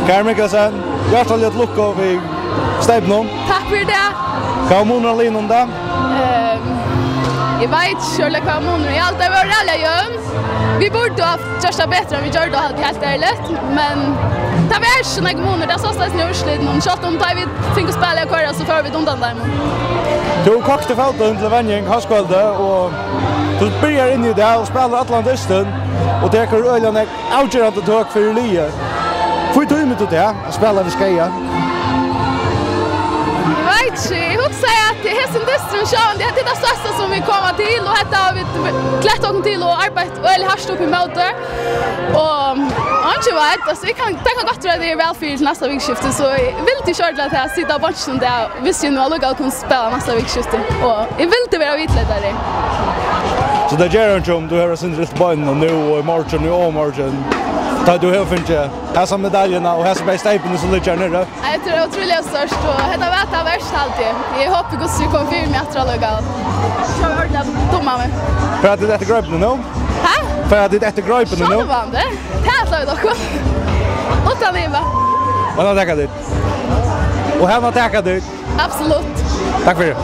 Karin Mikkelsen, hjärtligt lucka vid Stebnon. Tack för det. Kan månader innan det? Jag vet själva vad månader i allt det var alla jämn. Vi borde ha gjort det bättre än vi gjorde det helt ärligt, men det var så några månader där så stod det urslit någon shot om vi fick spela och köra så för vi undan där. Du kokte fältet till Vänjing Haskvalde och du börjar in i det och spelar Atlantisten och det är öljande avgörande tag för Lia. Får du med det att spela vid Skeia? Jag vill säga att det är som distration, det är det största som vi kommer till och detta har vi klätt oss till och arbetat väldigt hårt upp i motor. Och inte vet, alltså vi kan tänka gott att det är väl för nästa vikskifte så jag vill inte köra till att sitta på bunchen där visst ju nu alla kan spela nästa vikskifte och jag vill inte vara vitledare. Så det gör inte om du har sin rätt barn och nu och i morgon och omorgon. Tar du helt inte här medaljerna och här som är stejpen så ligger nere. Jag tror det är otroligt störst och det har varit värst alltid. Jag hoppas att vi kommer för mig att det är legal. Jag har hört dumma mig. För att det är gruppen nu? Hä? För att det är gruppen nu? Så var det. Det är så dock. Utan det va. Och han tackar dit. Och han tackar dit. Absolut. Tack för det.